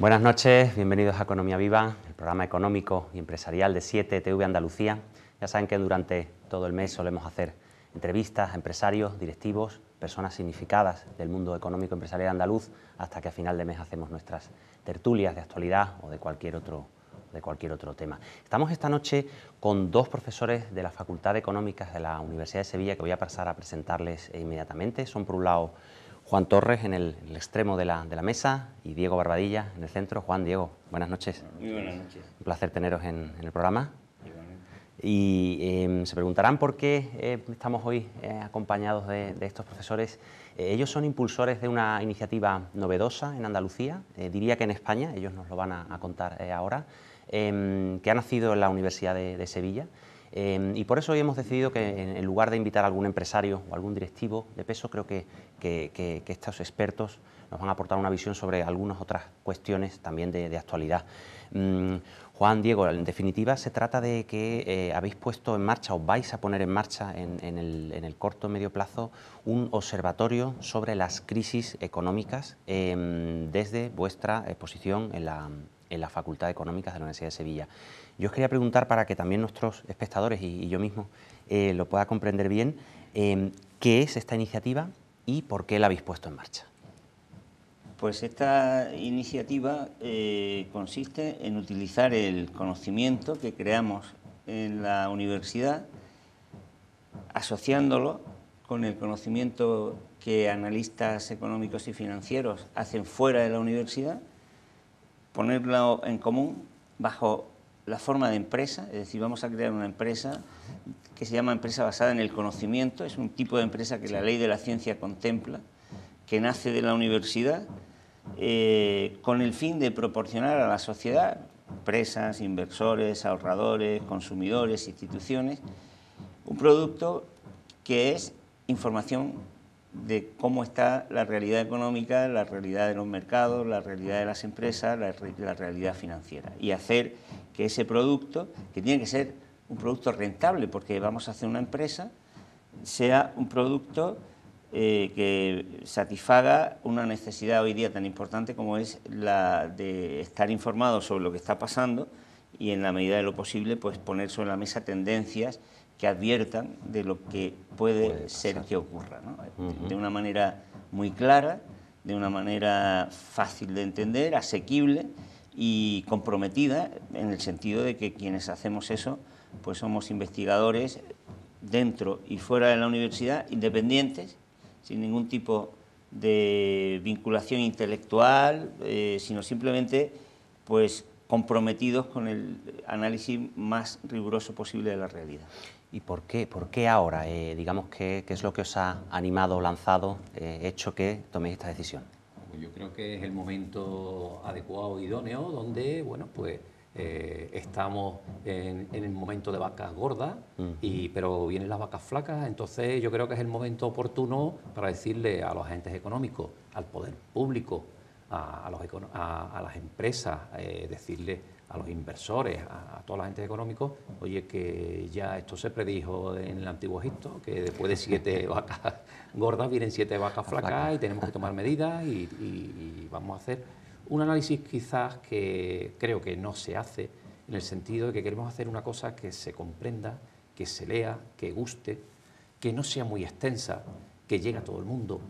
Buenas noches, bienvenidos a Economía Viva, el programa económico y empresarial de 7TV Andalucía. Ya saben que durante todo el mes solemos hacer entrevistas a empresarios, directivos, personas significadas del mundo económico empresarial andaluz, hasta que a final de mes hacemos nuestras tertulias de actualidad o de cualquier otro tema. Estamos esta noche con dos profesores de la Facultad de Económicas de la Universidad de Sevilla que voy a pasar a presentarles inmediatamente. Son, por un lado, Juan Torres en el extremo de la mesa y Diego Barbadilla en el centro. Juan, Diego, buenas noches. Muy buenas noches. Un placer teneros en el programa. Igualmente. Y se preguntarán por qué estamos hoy acompañados de estos profesores. Ellos son impulsores de una iniciativa novedosa en Andalucía, diría que en España, ellos nos lo van a contar ahora, que ha nacido en la Universidad de Sevilla. Y por eso hoy hemos decidido que en lugar de invitar a algún empresario o algún directivo de peso, creo que estos expertos nos van a aportar una visión sobre algunas otras cuestiones también de actualidad. Juan, Diego, en definitiva se trata de que habéis puesto en marcha o vais a poner en marcha en el corto o medio plazo un observatorio sobre las crisis económicas desde vuestra posición en la Facultad de Económicas de la Universidad de Sevilla. Yo os quería preguntar, para que también nuestros espectadores y yo mismo lo pueda comprender bien, ¿qué es esta iniciativa y por qué la habéis puesto en marcha? Pues esta iniciativa consiste en utilizar el conocimiento que creamos en la universidad, asociándolo con el conocimiento que analistas económicos y financieros hacen fuera de la universidad, ponerlo en común bajo la forma de empresa, es decir, vamos a crear una empresa que se llama empresa basada en el conocimiento. Es un tipo de empresa que la ley de la ciencia contempla, que nace de la universidad, con el fin de proporcionar a la sociedad, empresas, inversores, ahorradores, consumidores, instituciones, un producto que es información de cómo está la realidad económica, la realidad de los mercados, la realidad de las empresas, la realidad financiera, y hacer que ese producto, que tiene que ser un producto rentable, porque vamos a hacer una empresa, sea un producto que satisfaga una necesidad hoy día tan importante como es la de estar informado sobre lo que está pasando y, en la medida de lo posible, pues poner sobre la mesa tendencias que adviertan de lo que puede ser que ocurra, ¿no? De una manera muy clara, de una manera fácil de entender, asequible y comprometida, en el sentido de que quienes hacemos eso pues somos investigadores dentro y fuera de la universidad, independientes, sin ningún tipo de vinculación intelectual, sino simplemente pues comprometidos con el análisis más riguroso posible de la realidad. ¿Y por qué ahora? Digamos, ¿qué es lo que os ha animado, lanzado, hecho que toméis esta decisión? Pues yo creo que es el momento adecuado, idóneo, donde, bueno, pues estamos en el momento de vacas gordas, pero vienen las vacas flacas. Entonces yo creo que es el momento oportuno para decirle a los agentes económicos, al poder público, a las empresas, decirle a los inversores, a todos los agentes económicos, oye, que ya esto se predijo en el Antiguo Egipto, que después de 7 vacas gordas vienen 7 vacas flacas y tenemos que tomar medidas y vamos a hacer un análisis quizás que creo que no se hace, en el sentido de que queremos hacer una cosa que se comprenda, que se lea, que guste, que no sea muy extensa, que llegue a todo el mundo.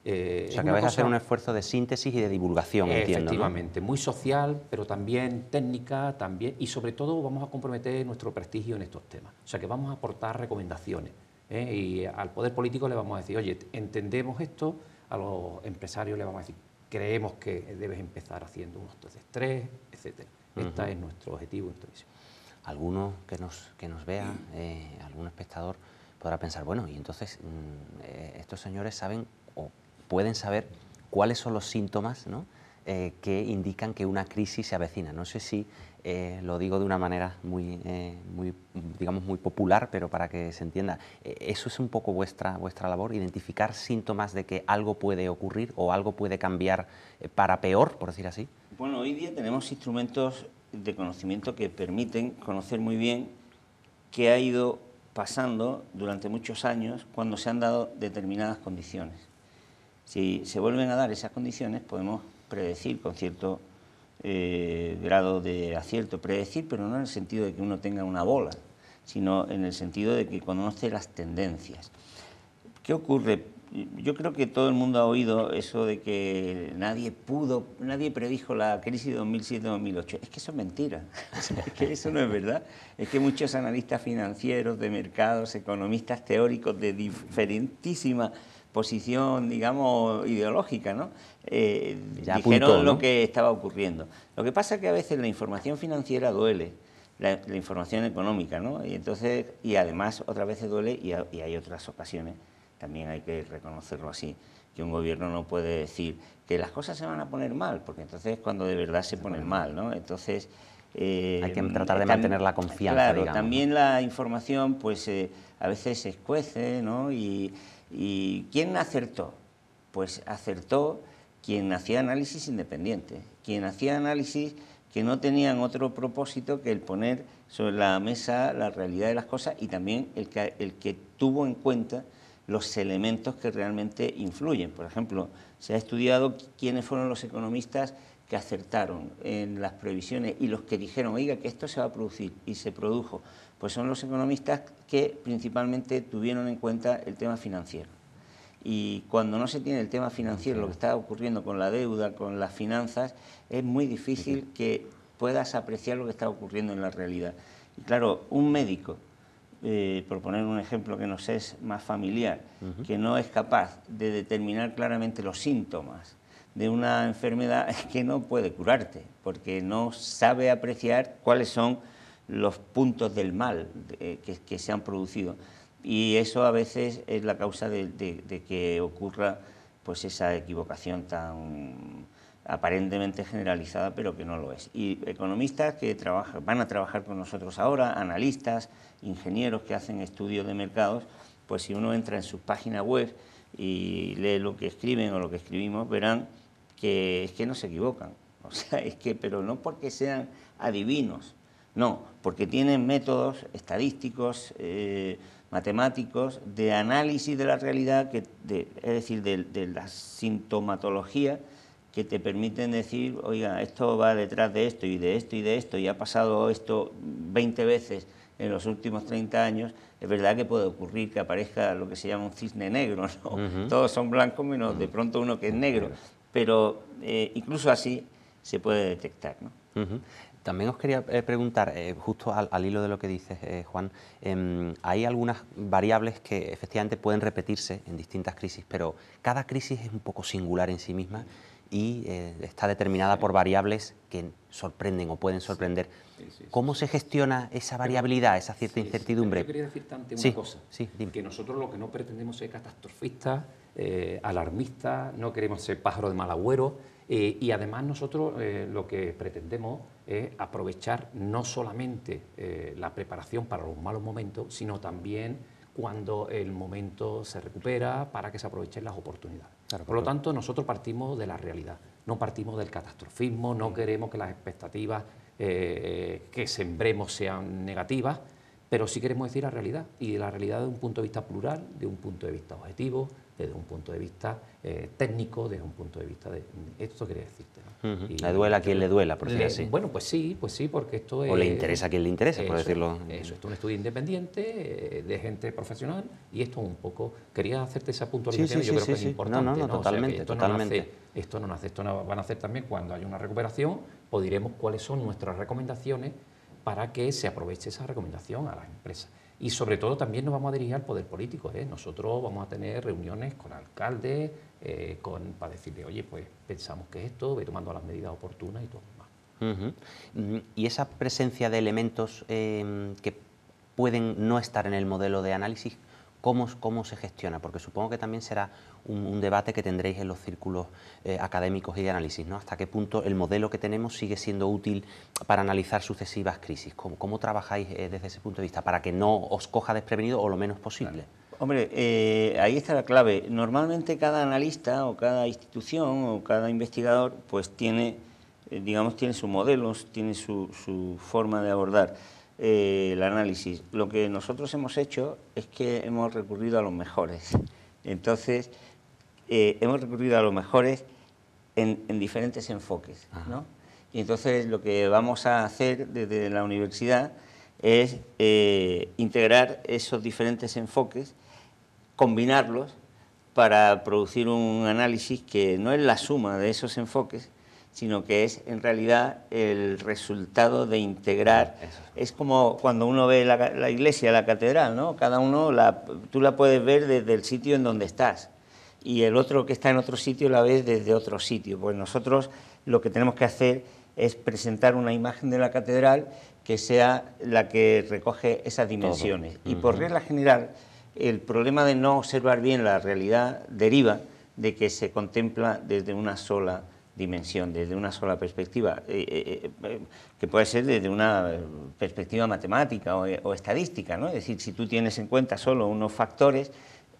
O sea, que vais a hacer un esfuerzo de síntesis y de divulgación, entiendo, efectivamente, ¿no? muy social, pero también técnica, y sobre todo vamos a comprometer nuestro prestigio en estos temas. O sea, que vamos a aportar recomendaciones, y al poder político le vamos a decir, oye, entendemos esto, a los empresarios le vamos a decir, creemos que debes empezar haciendo unos test de estrés, etcétera. Este es nuestro objetivo, nuestra misión. Alguno que nos vea, algún espectador, podrá pensar, bueno, y entonces estos señores saben o pueden saber cuáles son los síntomas, ¿no?, que indican que una crisis se avecina. No sé si lo digo de una manera muy popular, pero para que se entienda. Eso es un poco vuestra labor, identificar síntomas de que algo puede ocurrir o algo puede cambiar para peor, por decir así. Bueno, hoy día tenemos instrumentos de conocimiento que permiten conocer muy bien qué ha ido pasando durante muchos años cuando se han dado determinadas condiciones. Si se vuelven a dar esas condiciones, podemos predecir con cierto grado de acierto predecir, pero no en el sentido de que uno tenga una bola, sino en el sentido de que conoce las tendencias. ¿Qué ocurre? Yo creo que todo el mundo ha oído eso de que nadie predijo la crisis de 2007-2008. Es que eso es mentira, es que eso no es verdad. Es que muchos analistas financieros, de mercados, economistas teóricos de diferentísima posición, digamos, ideológica, ¿no? Dijeron apuntó, ¿no?, lo que estaba ocurriendo. Lo que pasa es que a veces la información financiera duele, la información económica, ¿no? Y además otras veces duele y hay otras ocasiones, también hay que reconocerlo así, que un gobierno no puede decir que las cosas se van a poner mal, porque entonces es cuando de verdad se ponen mal, ¿no? Entonces hay que tratar de mantener la confianza, claro, digamos, también, ¿no? La información pues a veces se escuece, ¿no? Y ¿quién acertó? Pues acertó quien hacía análisis independiente, quien hacía análisis que no tenían otro propósito que el poner sobre la mesa la realidad de las cosas, y también el que tuvo en cuenta los elementos que realmente influyen. Por ejemplo, se ha estudiado quiénes fueron los economistas que acertaron en las previsiones y los que dijeron, oiga, que esto se va a producir, y se produjo. Pues son los economistas que principalmente tuvieron en cuenta el tema financiero. Y cuando no se tiene el tema financiero, lo que está ocurriendo con la deuda, con las finanzas, es muy difícil que puedas apreciar lo que está ocurriendo en la realidad. Y claro, un médico, por poner un ejemplo que nos es más familiar, que no es capaz de determinar claramente los síntomas de una enfermedad, es que no puede curarte, porque no sabe apreciar cuáles son los puntos del mal que se han producido. Y eso a veces es la causa de que ocurra pues esa equivocación tan aparentemente generalizada, pero que no lo es. Y economistas que van a trabajar con nosotros ahora, analistas, ingenieros que hacen estudios de mercados, pues si uno entra en su página web y lee lo que escriben o lo que escribimos, verán que es que no se equivocan. O sea, pero no porque sean adivinos, no, porque tienen métodos estadísticos, matemáticos, de análisis de la realidad, es decir, de la sintomatología, que te permiten decir, oiga, esto va detrás de esto y de esto y de esto, y ha pasado esto 20 veces en los últimos 30 años, es verdad que puede ocurrir que aparezca lo que se llama un cisne negro, ¿no? Todos son blancos menos de pronto uno que es negro, pero incluso así se puede detectar, ¿no? También os quería preguntar, justo al hilo de lo que dices, Juan, hay algunas variables que efectivamente pueden repetirse en distintas crisis, pero cada crisis es un poco singular en sí misma y está determinada por variables que sorprenden o pueden sorprender. ¿Cómo se gestiona esa variabilidad, esa cierta incertidumbre? Yo quería decirte antes una cosa, dime. Que nosotros lo que no pretendemos es catastrofistas, alarmistas, no queremos ser pájaros de mal agüero, y además nosotros lo que pretendemos es aprovechar no solamente la preparación para los malos momentos, sino también cuando el momento se recupera para que se aprovechen las oportunidades. Claro, por lo tanto, nosotros partimos de la realidad, no partimos del catastrofismo, no queremos que las expectativas que sembremos sean negativas, pero sí queremos decir la realidad, y la realidad desde un punto de vista plural, de un punto de vista objetivo, desde un punto de vista técnico, desde un punto de vista de... Esto quería decirte, ¿no? Le duela a quien le duela, por decirlo así. Bueno, pues sí, porque esto es... O le interesa a quien le interesa, por decirlo... Eso, esto es un estudio independiente, de gente profesional, y esto un poco... Quería hacerte esa puntualización, yo creo que es importante. No, totalmente, totalmente. Esto no nace, van a hacer también cuando haya una recuperación, pues diremos cuáles son nuestras recomendaciones para que se aproveche esa recomendación a las empresas. Y sobre todo también nos vamos a dirigir al poder político, ¿eh? Nosotros vamos a tener reuniones con alcaldes, para decirle, oye, pues pensamos que esto, ve tomando las medidas oportunas y todo lo demás. Y esa presencia de elementos que pueden no estar en el modelo de análisis, ¿cómo se gestiona? Porque supongo que también será un debate que tendréis en los círculos académicos y de análisis, ¿no? ¿Hasta qué punto el modelo que tenemos sigue siendo útil para analizar sucesivas crisis? ¿Cómo trabajáis desde ese punto de vista para que no os coja desprevenido o lo menos posible? Claro. Hombre, ahí está la clave. Normalmente cada analista o cada institución o cada investigador pues tiene, tiene sus modelos, tiene su forma de abordar el análisis. Lo que nosotros hemos hecho es que hemos recurrido a los mejores. Entonces, hemos recurrido a los mejores en diferentes enfoques, ¿no? Y entonces lo que vamos a hacer desde la universidad es integrar esos diferentes enfoques, combinarlos para producir un análisis que no es la suma de esos enfoques, sino que es en realidad el resultado de integrar. Es como cuando uno ve la iglesia, la catedral, ¿no? Cada uno, tú la puedes ver desde el sitio en donde estás, y el otro que está en otro sitio la ves desde otro sitio. Pues nosotros lo que tenemos que hacer es presentar una imagen de la catedral que sea la que recoge esas dimensiones. Y por regla general, el problema de no observar bien la realidad deriva de que se contempla desde una sola dimensión, desde una sola perspectiva, que puede ser desde una perspectiva matemática o estadística, ¿no? Es decir, si tú tienes en cuenta solo unos factores,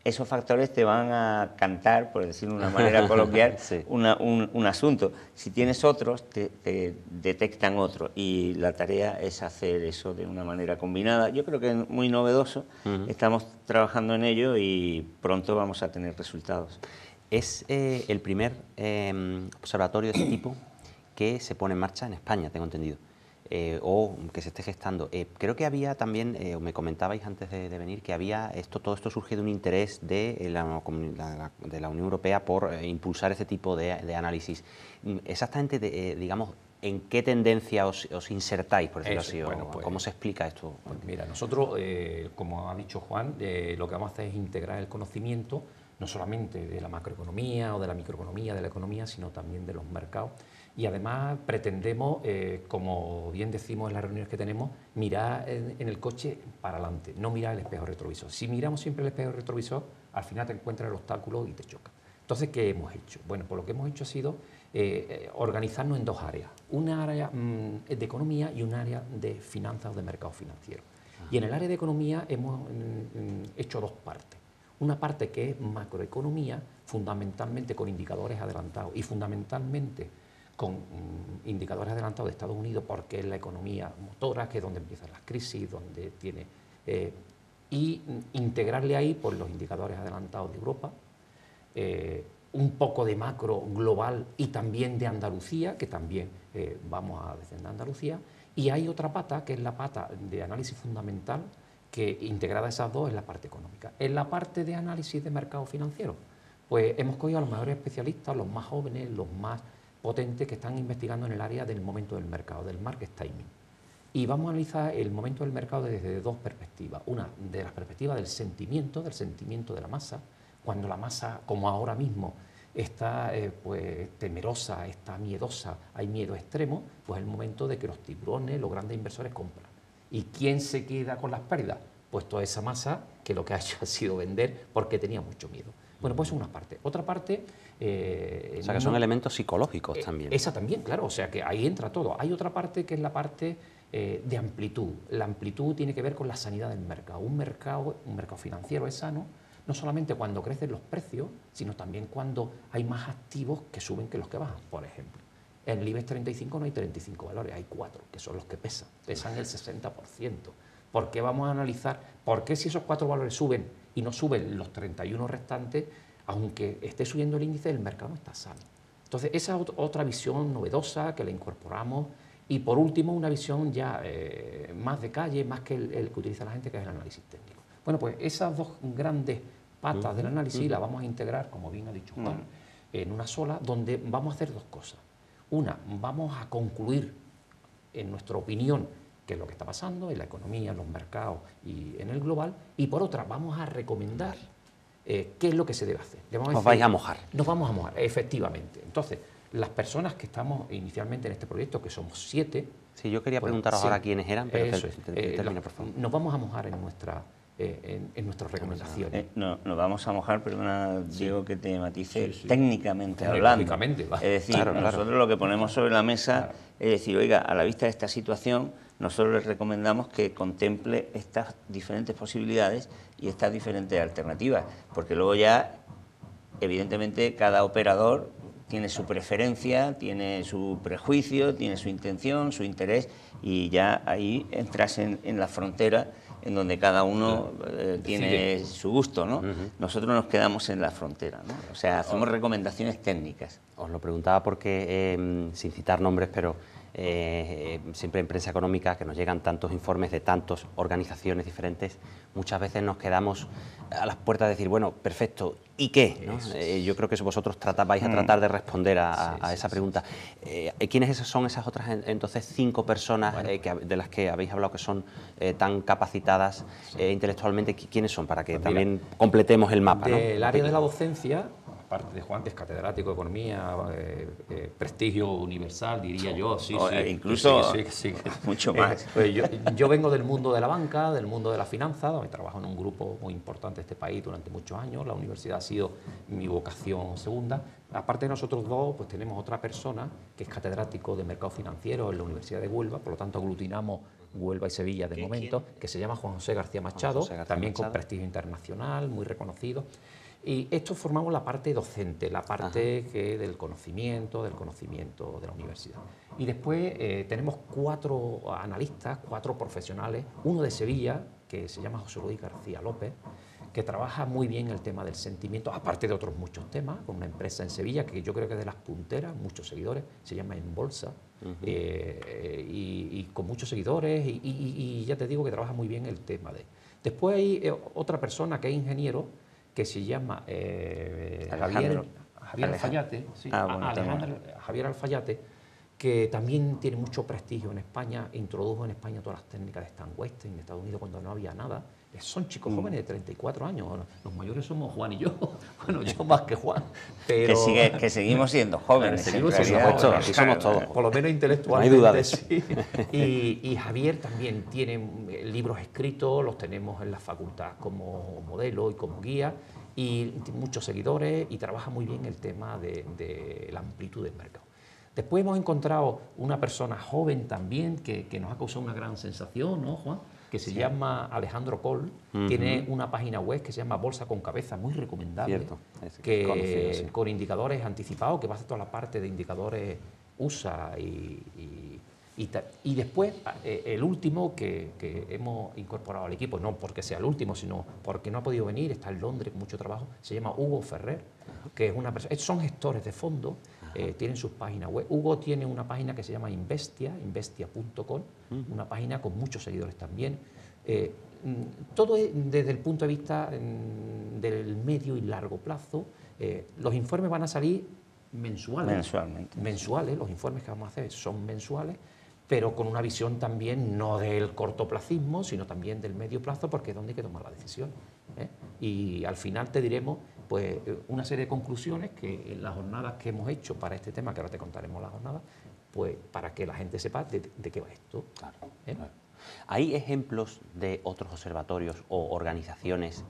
esos factores te van a cantar, por decirlo de una manera coloquial, sí, un asunto. Si tienes otros, te detectan otros, y la tarea es hacer eso de una manera combinada. Yo creo que es muy novedoso, estamos trabajando en ello y pronto vamos a tener resultados. Es el primer observatorio de este tipo que se pone en marcha en España, tengo entendido, o que se esté gestando. Creo que había también, me comentabais antes de venir, que había todo esto surge de un interés de la Unión Europea por impulsar este tipo de análisis. Exactamente, digamos, ¿en qué tendencia os insertáis, por decirlo así? Bueno, pues, ¿cómo se explica esto? Mira, nosotros, como ha dicho Juan, lo que vamos a hacer es integrar el conocimiento, no solamente de la macroeconomía o de la microeconomía, de la economía, sino también de los mercados. Y además pretendemos, como bien decimos en las reuniones que tenemos, mirar en el coche para adelante, no mirar el espejo retrovisor. Si miramos siempre el espejo retrovisor, al final te encuentras el obstáculo y te choca. Entonces, ¿qué hemos hecho? Bueno, pues lo que hemos hecho ha sido organizarnos en dos áreas, una área de economía y un área de finanzas o de mercado financiero. Y en el área de economía hemos hecho dos partes. Una parte que es macroeconomía, fundamentalmente con indicadores adelantados y fundamentalmente con indicadores adelantados de Estados Unidos, porque es la economía motora, que es donde empiezan las crisis, donde tiene... y integrarle ahí pues, los indicadores adelantados de Europa, un poco de macro global y también de Andalucía, que también vamos a descender a Andalucía, y hay otra pata, que es la pata de análisis fundamental, que integrada esas dos es la parte económica. En la parte de análisis de mercado financiero, pues hemos cogido a los mejores especialistas, los más jóvenes, los más potentes que están investigando en el área del momento del mercado, del market timing. Y vamos a analizar el momento del mercado desde dos perspectivas. Una, de la perspectiva del sentimiento de la masa, cuando la masa, como ahora mismo, está pues, temerosa, está miedosa, hay miedo extremo, pues es el momento de que los tiburones, los grandes inversores compran. ¿Y quién se queda con las pérdidas? Pues toda esa masa que lo que ha hecho ha sido vender porque tenía mucho miedo. Bueno, pues es una parte. Otra parte... o sea, que son elementos psicológicos también. Esa también, claro, o sea, que ahí entra todo. Hay otra parte que es la parte de amplitud. La amplitud tiene que ver con la sanidad del mercado. Un mercado financiero es sano, no solamente cuando crecen los precios, sino también cuando hay más activos que suben que los que bajan, por ejemplo. En el IBEX 35 no hay 35 valores, hay 4, que son los que pesan el 60%. ¿Por qué vamos a analizar por qué si esos 4 valores suben y no suben los 31 restantes, aunque esté subiendo el índice, el mercado no está sano? Entonces, esa es otra visión novedosa que la incorporamos. Y por último, una visión ya más de calle, más que el que utiliza la gente, que es el análisis técnico. Bueno, pues esas dos grandes patas del análisis las vamos a integrar, como bien ha dicho Juan, en una sola, donde vamos a hacer dos cosas. Una, vamos a concluir, en nuestra opinión, qué es lo que está pasando en la economía, en los mercados y en el global, y por otra, vamos a recomendar qué es lo que se debe hacer. Os vais a mojar. Nos vamos a mojar, efectivamente. Entonces, las personas que estamos inicialmente en este proyecto, que somos 7... Sí, yo quería preguntaros ahora quiénes eran, pero termina, por favor. Nos vamos a mojar en nuestras recomendaciones. Nos vamos a mojar, perdona, Diego, que te matice, técnicamente hablando. Es decir, nosotros lo que ponemos sobre la mesa es decir, oiga, a la vista de esta situación, nosotros les recomendamos que contemple estas diferentes posibilidades y estas diferentes alternativas, porque luego ya, evidentemente, cada operador tiene su preferencia, tiene su prejuicio, tiene su intención, su interés, y ya ahí entras en la frontera en donde cada uno tiene su gusto, ¿no? Nosotros nos quedamos en la frontera, ¿no? O sea, hacemos recomendaciones técnicas. Os lo preguntaba porque, sin citar nombres, pero siempre en prensa económica, que nos llegan tantos informes de tantas organizaciones diferentes, muchas veces nos quedamos a las puertas de decir, bueno, perfecto, ¿y qué? ¿No? Yo creo que vosotros vais a tratar de responder a esa pregunta. ¿Quiénes son esas otras, entonces, 5 personas de las que habéis hablado que son tan capacitadas intelectualmente? ¿Quiénes son? Para que Pues también completemos el mapa. Del área de la docencia, aparte de Juan, que es catedrático de Economía, prestigio universal, diría yo. Sí, incluso mucho más. Pues yo vengo del mundo de la banca, del mundo de la finanza, donde trabajo en un grupo muy importante de este país durante muchos años. La universidad ha sido mi vocación segunda. Aparte de nosotros dos, pues tenemos otra persona que es catedrático de mercado financiero en la Universidad de Huelva, por lo tanto aglutinamos Huelva y Sevilla de momento, que se llama Juan José García Machado, también con prestigio internacional, muy reconocido. Y esto formamos la parte docente, la parte del conocimiento de la universidad. Y después tenemos 4 analistas, 4 profesionales, uno de Sevilla, que se llama José Luis García López, que trabaja muy bien el tema del sentimiento, aparte de otros muchos temas, con una empresa en Sevilla que yo creo que es de las punteras, muchos seguidores, se llama En Bolsa, y con muchos seguidores, y ya te digo que trabaja muy bien el tema de... Después hay otra persona que es ingeniero, que se llama Javier Alfayate, Javier Alfayate, que también tiene mucho prestigio en España, introdujo en España todas las técnicas de Stan West en Estados Unidos cuando no había nada. Son chicos jóvenes de 34 años, los mayores somos Juan y yo, bueno, yo más que Juan, pero... Que seguimos siendo jóvenes. Seguimos siendo jóvenes, aquí somos todos. Por lo menos intelectualmente. No hay duda de eso. Sí. Y Javier también tiene libros escritos, los tenemos en la facultad como modelo y como guía, y muchos seguidores, y trabaja muy bien el tema de la amplitud del mercado. Después hemos encontrado una persona joven también que nos ha causado una gran sensación, ¿no, Juan? Que se llama Alejandro Coll, tiene una página web que se llama Bolsa con Cabeza, muy recomendable, que con indicadores anticipados, que va a hacer toda la parte de indicadores USA y después el último que hemos incorporado al equipo, no porque sea el último, sino porque no ha podido venir, está en Londres con mucho trabajo, se llama Hugo Ferrer, que es una persona, son gestores de fondos, tienen sus páginas web. Hugo tiene una página que se llama investia.com, una página con muchos seguidores también. Todo desde el punto de vista del medio y largo plazo. Los informes van a salir mensuales, los informes que vamos a hacer son mensuales, pero con una visión también no del cortoplacismo, sino también del medio plazo, porque es donde hay que tomar la decisión. Y al final te diremos pues una serie de conclusiones que en las jornadas que hemos hecho para este tema, que ahora te contaremos las jornadas, pues para que la gente sepa de qué va esto. Claro. ¿Hay ejemplos de otros observatorios o organizaciones,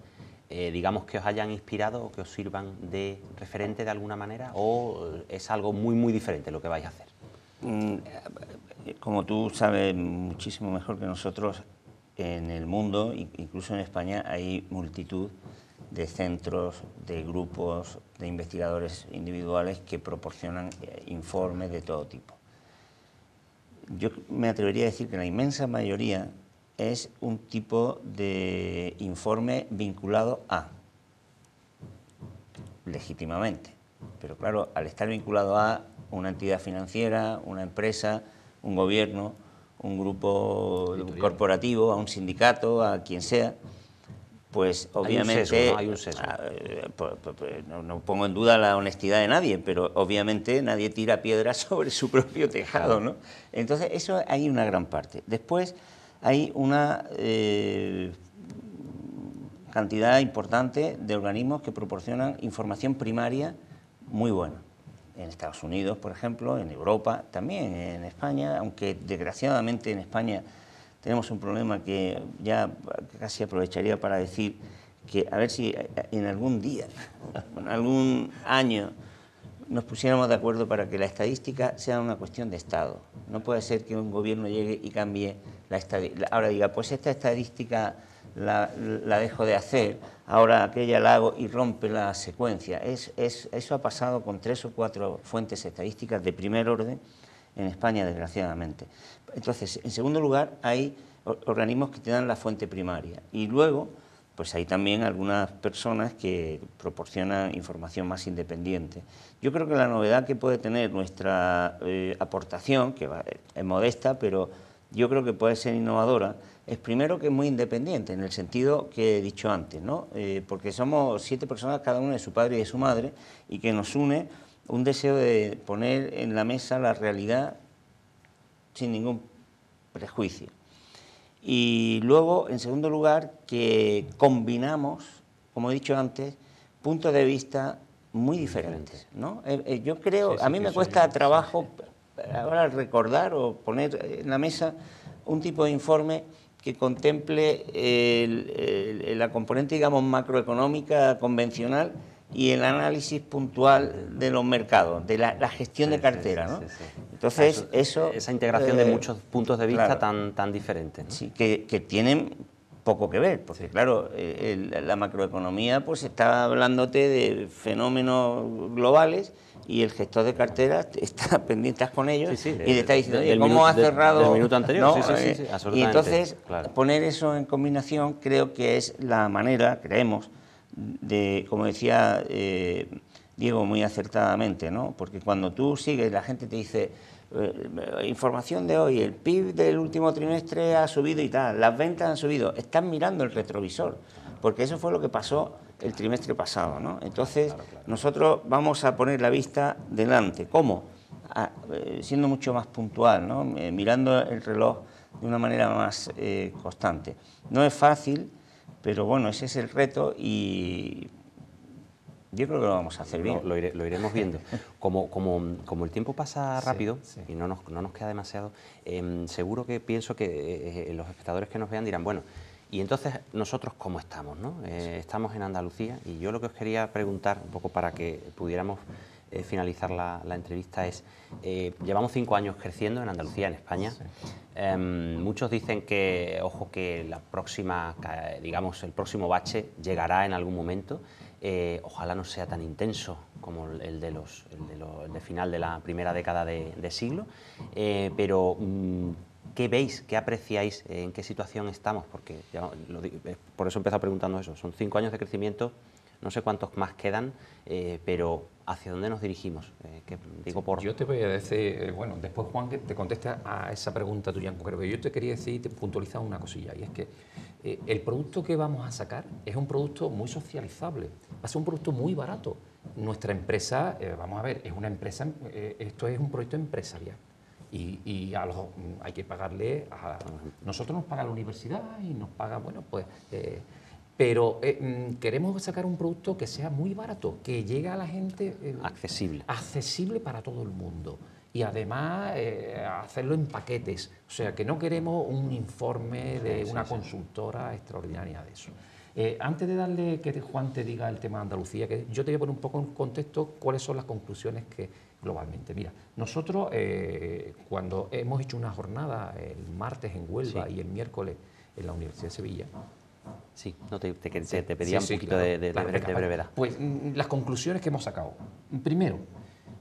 digamos, que os hayan inspirado o que os sirvan de referente de alguna manera, o es algo muy, muy diferente lo que vais a hacer? Como tú sabes muchísimo mejor que nosotros, en el mundo, incluso en España, hay multitud de centros, de grupos, de investigadores individuales que proporcionan informes de todo tipo. Yo me atrevería a decir que la inmensa mayoría es un tipo de informe vinculado a, legítimamente, pero claro, al estar vinculado a una entidad financiera, una empresa, un gobierno, un grupo corporativo, a un sindicato, a quien sea, pues obviamente hay un sesgo. No pongo en duda la honestidad de nadie, pero obviamente nadie tira piedras sobre su propio tejado, ¿no? Entonces eso hay una gran parte. Después hay una cantidad importante de organismos que proporcionan información primaria muy buena. En Estados Unidos, por ejemplo, en Europa, también en España, aunque desgraciadamente en España tenemos un problema que ya casi aprovecharía para decir que a ver si en algún día, en algún año, nos pusiéramos de acuerdo para que la estadística sea una cuestión de Estado. No puede ser que un gobierno llegue y cambie la estadística. Ahora diga, pues esta estadística la dejo de hacer, ahora aquella la hago y rompe la secuencia. Eso ha pasado con 3 o 4 fuentes estadísticas de primer orden en España, desgraciadamente. Entonces, en segundo lugar, hay organismos que te dan la fuente primaria y luego pues hay también algunas personas que proporcionan información más independiente. Yo creo que la novedad que puede tener nuestra aportación, que es modesta, pero yo creo que puede ser innovadora, es primero que es muy independiente, en el sentido que he dicho antes, ¿no? Porque somos 7 personas, cada una de su padre y de su madre, y que nos une un deseo de poner en la mesa la realidad sin ningún prejuicio. Y luego, en segundo lugar, que combinamos, como he dicho antes, puntos de vista muy diferentes, ¿no? Yo creo, a mí me cuesta trabajo ahora recordar o poner en la mesa un tipo de informe que contemple la componente, digamos, macroeconómica convencional y el análisis puntual de los mercados, de la gestión de cartera, ¿no? Entonces, esa integración de muchos puntos de vista, claro, tan diferentes, ¿no? Sí, que tienen poco que ver, porque claro, la macroeconomía pues está hablándote de fenómenos globales y el gestor de cartera está pendiente con ellos y le está diciendo, oye, ¿cómo ha cerrado? Del minuto anterior, ¿no? Absolutamente. Y entonces, claro, poner eso en combinación creo que es la manera, creemos, de, como decía Diego muy acertadamente, ¿no? Porque cuando tú sigues, la gente te dice, información de hoy, el PIB del último trimestre ha subido y tal, las ventas han subido, están mirando el retrovisor, porque eso fue lo que pasó el trimestre pasado, ¿no? Entonces, claro. Nosotros vamos a poner la vista delante. ¿Cómo? Siendo mucho más puntual, ¿no? Mirando el reloj de una manera más constante. No es fácil, pero bueno, ese es el reto y yo creo que lo vamos a hacer bien. Lo iremos viendo. Como el tiempo pasa rápido, y no nos queda demasiado, seguro que pienso que los espectadores que nos vean dirán, bueno, y entonces nosotros ¿cómo estamos, no? Estamos en Andalucía y yo lo que os quería preguntar, un poco para que pudiéramos finalizar la entrevista, es, llevamos 5 años creciendo en Andalucía, en España. Muchos dicen que, ojo, que la próxima, digamos, el próximo bache llegará en algún momento. Ojalá no sea tan intenso como el de final de la primera década de siglo, pero ¿qué veis? ¿Qué apreciáis? ¿En qué situación estamos? Porque por eso he empezado preguntando eso. Son 5 años de crecimiento, no sé cuántos más quedan, pero ¿hacia dónde nos dirigimos? Yo te voy a decir, bueno, después Juan que te conteste a esa pregunta tuya en concreto, pero yo te quería decir, te puntualizar una cosilla, y es que el producto que vamos a sacar es un producto muy socializable, va a ser un producto muy barato. Nuestra empresa, vamos a ver, es una empresa, esto es un proyecto empresarial. Y hay que pagarle nosotros nos paga la universidad y nos paga, bueno, pues... pero queremos sacar un producto que sea muy barato, que llegue a la gente... accesible para todo el mundo. Y además hacerlo en paquetes. O sea, que no queremos un informe de una consultora extraordinaria de eso. Antes de darle que Juan te diga el tema de Andalucía, que yo te voy a poner un poco en contexto cuáles son las conclusiones que globalmente. Mira, nosotros cuando hemos hecho una jornada el martes en Huelva y el miércoles en la Universidad de Sevilla. Sí, no, te pedía un poquito de brevedad. Pues las conclusiones que hemos sacado. Primero,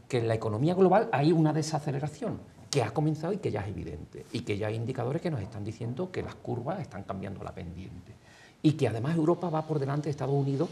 que en la economía global hay una desaceleración que ha comenzado y que ya es evidente, y que ya hay indicadores que nos están diciendo que las curvas están cambiando la pendiente, y que además Europa va por delante de Estados Unidos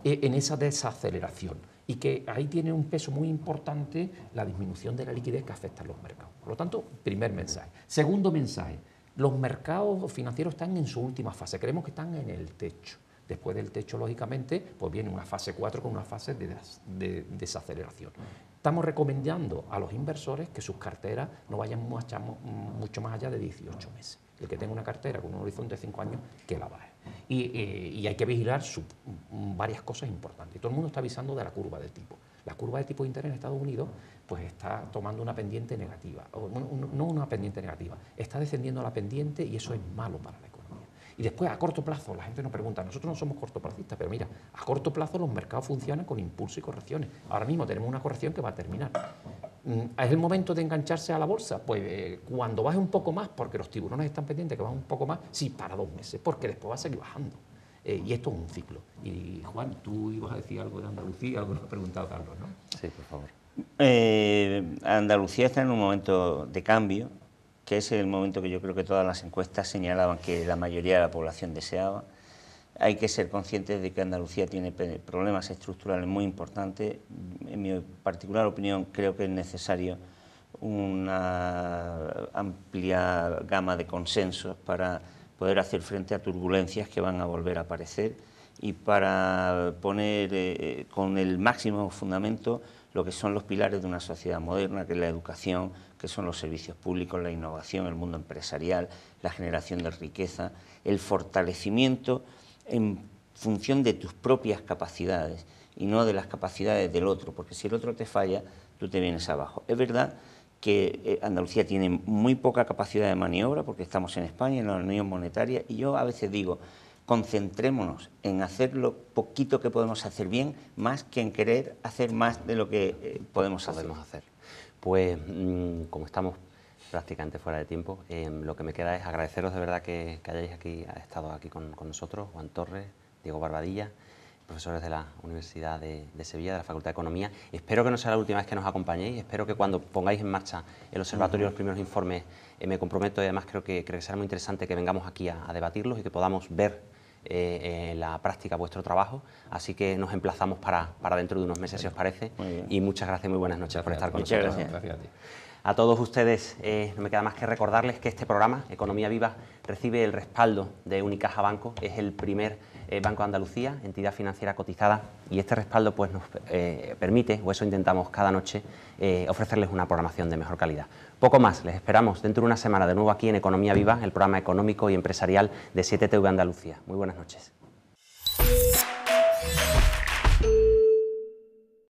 en esa desaceleración, y que ahí tiene un peso muy importante la disminución de la liquidez que afecta a los mercados. Por lo tanto, primer mensaje. Segundo mensaje, los mercados financieros están en su última fase, creemos que están en el techo. Después del techo, lógicamente, pues viene una fase 4 con una fase de desaceleración. Estamos recomendando a los inversores que sus carteras no vayan mucho más allá de 18 meses. El que tenga una cartera con un horizonte de 5 años, que la baje. Y hay que vigilar varias cosas importantes. Y todo el mundo está avisando de la curva de tipo. La curva de tipo de interés en Estados Unidos pues está tomando una pendiente negativa. No una pendiente negativa, está descendiendo la pendiente y eso es malo para la economía. Y después, a corto plazo, la gente nos pregunta, nosotros no somos cortoplacistas, pero mira, a corto plazo los mercados funcionan con impulsos y correcciones. Ahora mismo tenemos una corrección que va a terminar. ¿Es el momento de engancharse a la bolsa? Pues cuando baje un poco más, porque los tiburones están pendientes que bajen un poco más, sí, para 2 meses, porque después va a seguir bajando. Y esto es un ciclo. Y Juan, tú ibas a decir algo de Andalucía, algo que nos ha preguntado Carlos, ¿no? Sí, por favor. Andalucía está en un momento de cambio, que es el momento que yo creo que todas las encuestas señalaban que la mayoría de la población deseaba. Hay que ser conscientes de que Andalucía tiene problemas estructurales muy importantes. En mi particular opinión, creo que es necesario una amplia gama de consensos para poder hacer frente a turbulencias que van a volver a aparecer y para poner con el máximo fundamento lo que son los pilares de una sociedad moderna, que es la educación, que son los servicios públicos, la innovación, el mundo empresarial, la generación de riqueza, el fortalecimiento en función de tus propias capacidades y no de las capacidades del otro, porque si el otro te falla, tú te vienes abajo. Es verdad que Andalucía tiene muy poca capacidad de maniobra porque estamos en España, en la Unión Monetaria, y yo a veces digo, concentrémonos en hacer lo poquito que podemos hacer bien, más que en querer hacer más de lo que podemos hacer. Pues como estamos prácticamente fuera de tiempo, lo que me queda es agradeceros de verdad que hayáis estado aquí con nosotros, Juan Torres, Diego Barbadilla, profesores de la Universidad de Sevilla, de la Facultad de Economía. Espero que no sea la última vez que nos acompañéis, espero que cuando pongáis en marcha el observatorio los primeros informes, me comprometo, y además creo que será muy interesante que vengamos aquí a debatirlos y que podamos ver en la práctica vuestro trabajo, así que nos emplazamos para dentro de unos meses, si os parece, y muchas gracias, muy buenas noches por estar con nosotros. Gracias. A todos ustedes no me queda más que recordarles que este programa, Economía Viva, recibe el respaldo de Unicaja Banco, es el primer Banco de Andalucía, entidad financiera cotizada, y este respaldo pues nos permite, o eso intentamos cada noche, ofrecerles una programación de mejor calidad. Poco más, les esperamos dentro de una semana de nuevo aquí en Economía Viva, el programa económico y empresarial de 7TV Andalucía. Muy buenas noches.